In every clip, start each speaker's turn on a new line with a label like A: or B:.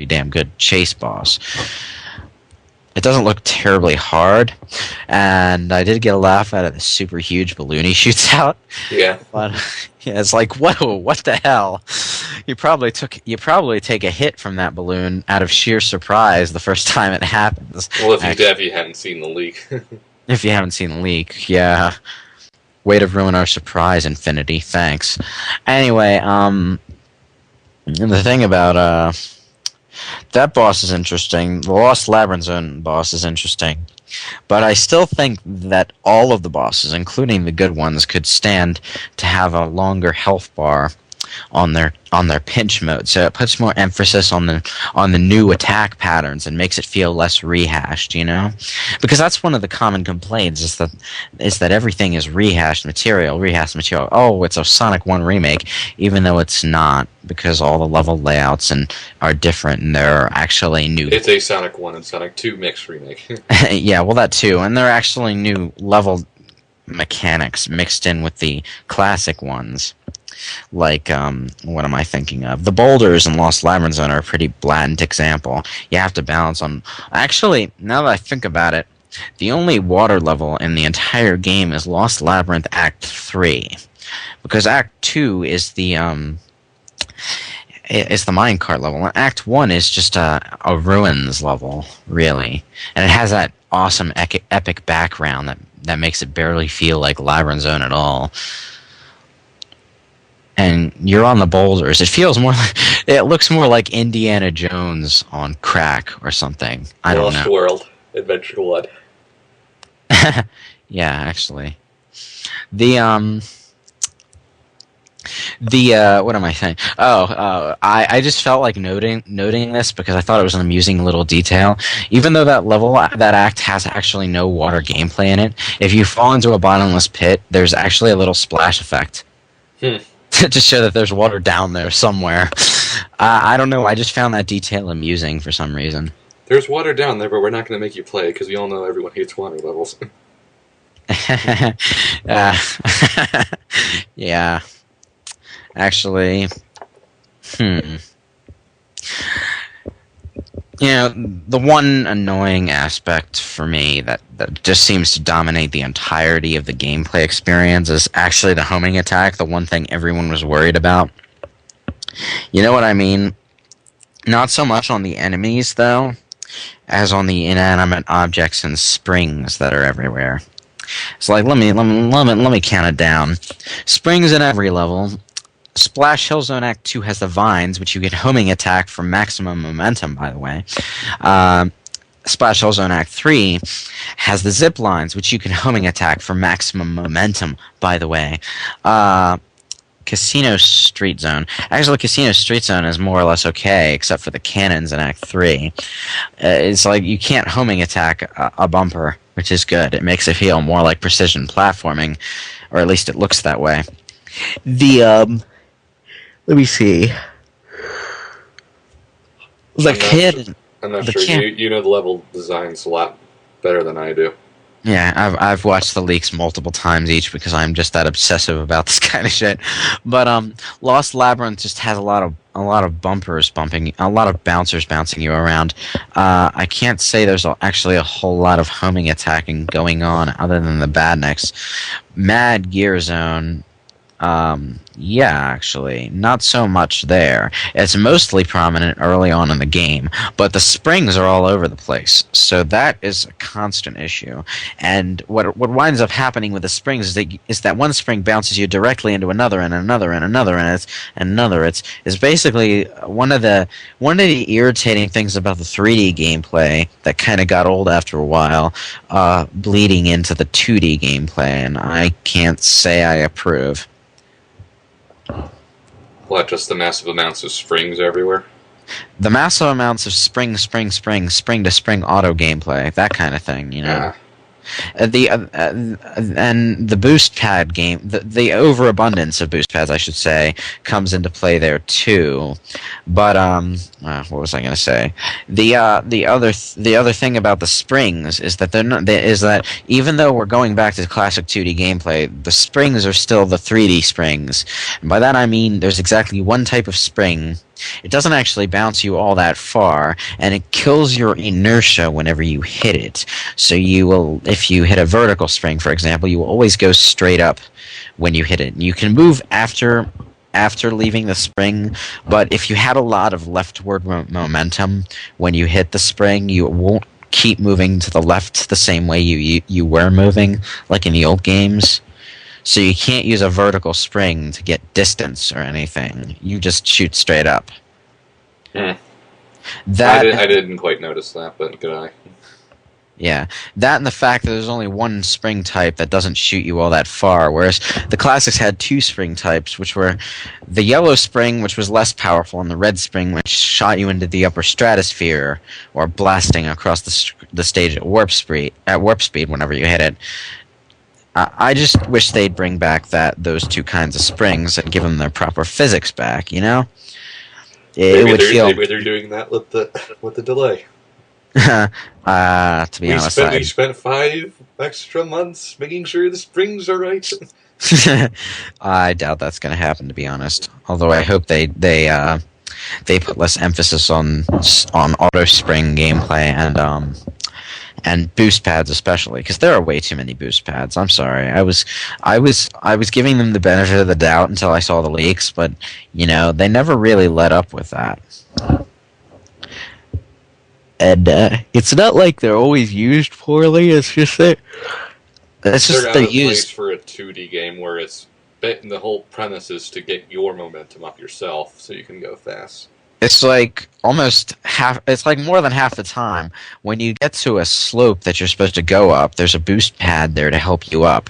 A: pretty damn good chase boss. It doesn't look terribly hard, and I did get a laugh out of the super huge balloon he shoots out.
B: Yeah.
A: But yeah, it's like, whoa, what the hell? You probably take a hit from that balloon out of sheer surprise the first time it happens.
B: Well, if you hadn't seen the leak.
A: If you haven't seen the leak, yeah. Way to ruin our surprise, Infinity. Thanks. Anyway, the thing about that boss is interesting. The Lost Labyrinth Zone boss is interesting. But I still think that all of the bosses, including the good ones, could stand to have a longer health bar on their pinch mode. So it puts more emphasis on the new attack patterns and makes it feel less rehashed, you know? Because that's one of the common complaints is that everything is rehashed material. Oh, it's a Sonic 1 remake, even though it's not, because all the level layouts are different and they're actually new.
B: It's a Sonic 1 and Sonic 2 mixed remake.
A: Yeah, well, that too. And they're actually new level mechanics mixed in with the classic ones. Like, what am I thinking of? The boulders in Lost Labyrinth Zone are a pretty blatant example. You have to balance on... Actually, now that I think about it, the only water level in the entire game is Lost Labyrinth Act 3. Because Act 2 is the minecart level. And Act 1 is just a ruins level, really. And it has that awesome epic background that makes it barely feel like Labyrinth Zone at all. And you're on the boulders. It looks more like Indiana Jones on crack or something. I don't know.
B: Lost World, Adventure 1.
A: Yeah, actually. What am I saying? I just felt like noting this because I thought it was an amusing little detail. Even though that act has actually no water gameplay in it, if you fall into a bottomless pit, there's actually a little splash effect. To show that there's water down there somewhere. I don't know, I just found that detail amusing for some reason.
B: There's water down there, but we're not going to make you play, because we all know everyone hates water levels.
A: Yeah. Actually, You know, the one annoying aspect for me that just seems to dominate the entirety of the gameplay experience is actually the homing attack, the one thing everyone was worried about. You know what I mean? Not so much on the enemies, though, as on the inanimate objects and springs that are everywhere. It's like, let me count it down. Springs in every level. Splash Hill Zone Act 2 has the vines, which you get homing attack for maximum momentum, by the way. Splash Hill Zone Act 3 has the zip lines, which you can homing attack for maximum momentum, by the way. Casino Street Zone. Actually, Casino Street Zone is more or less okay, except for the cannons in Act 3. It's like you can't homing attack a bumper, which is good. It makes it feel more like precision platforming, or at least it looks that way. Let me see.
B: I'm not sure. You know the level designs a lot better than I do.
A: Yeah, I've watched the leaks multiple times each because I'm just that obsessive about this kind of shit. But Lost Labyrinth just has a lot of bumpers bumping, a lot of bouncers bouncing you around. I can't say there's actually a whole lot of homing attacking going on other than the badniks. Mad Gear Zone. Yeah, actually, not so much there. It's mostly prominent early on in the game, but the springs are all over the place, so that is a constant issue. And what winds up happening with the springs is that one spring bounces you directly into another and another and another and another. It's basically one of the irritating things about the 3D gameplay that kind of got old after a while, bleeding into the 2D gameplay, and I can't say I approve.
B: What, just the massive amounts of springs everywhere?
A: The massive amounts of spring to spring auto gameplay, that kind of thing, you know. And the boost pad game, the overabundance of boost pads, I should say, comes into play there too. But what was I going to say? The other thing about the springs is that that even though we're going back to classic 2D gameplay, the springs are still the 3D springs. And by that I mean there's exactly one type of spring it doesn't actually bounce you all that far, and it kills your inertia whenever you hit it. So you will, if you hit a vertical spring, for example, you will always go straight up when you hit it. You can move after leaving the spring, but if you had a lot of leftward momentum when you hit the spring, you won't keep moving to the left the same way you were moving, like in the old games. So you can't use a vertical spring to get distance or anything. You just shoot straight up.
B: I didn't quite notice that, but good eye.
A: Yeah, that and the fact that there's only one spring type that doesn't shoot you all that far, whereas the classics had two spring types, which were the yellow spring, which was less powerful, and the red spring, which shot you into the upper stratosphere or blasting across the stage at warp speed whenever you hit it. I just wish they'd bring back those two kinds of springs and give them their proper physics back. You know,
B: maybe they're doing that with the delay.
A: To be honest,
B: we spent 5 extra months making sure the springs are right.
A: I doubt that's going to happen, to be honest. Although I hope they put less emphasis on auto spring gameplay and boost pads especially, because there are way too many boost pads. I'm sorry. I was giving them the benefit of the doubt until I saw the leaks, but they never really let up with that. And it's not like they're always used poorly. It's just that they're used
B: for a 2D game where the whole premise is to get your momentum up yourself so you can go fast.
A: It's like almost half. It's like more than half the time when you get to a slope that you're supposed to go up, there's a boost pad there to help you up.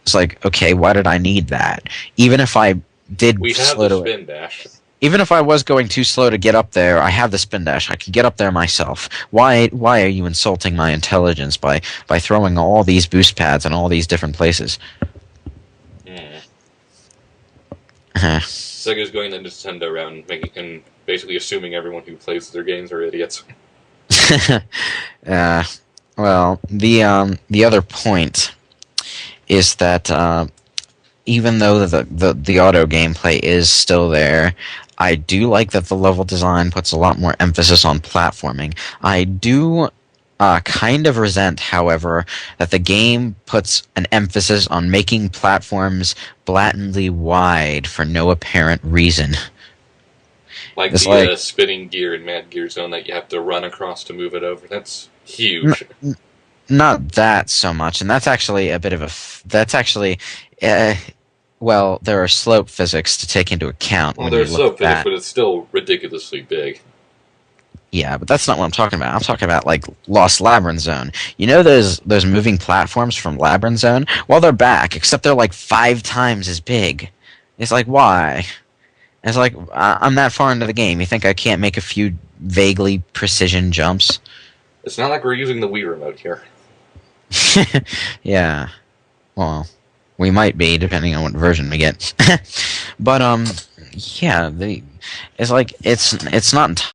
A: It's like, okay, why did I need that? Even if I did,
B: we have the spin dash.
A: Even if I was going too slow to get up there, I have the spin dash. I can get up there myself. Why are you insulting my intelligence by throwing all these boost pads in all these different places?
B: Sega's going the Nintendo around and basically assuming everyone who plays their games are idiots.
A: Well, the other point is that even though the auto gameplay is still there, I do like that the level design puts a lot more emphasis on platforming. I do kind of resent, however, that the game puts an emphasis on making platforms blatantly wide for no apparent reason.
B: Like the spinning gear in Mad Gear Zone that you have to run across to move it over. That's huge.
A: Not that so much, and that's actually a bit of well, there are slope physics to take into account.
B: Well, there's slope physics, but it's still ridiculously big.
A: Yeah, but that's not what I'm talking about. I'm talking about like Lost Labyrinth Zone. You know those moving platforms from Labyrinth Zone? Well, they're back, except they're like 5 times as big. It's like, why? It's like, I'm that far into the game. You think I can't make a few vaguely precision jumps?
B: It's not like we're using the Wii remote here.
A: Yeah. Well, we might be, depending on what version we get. But, yeah, it's like, it's not entirely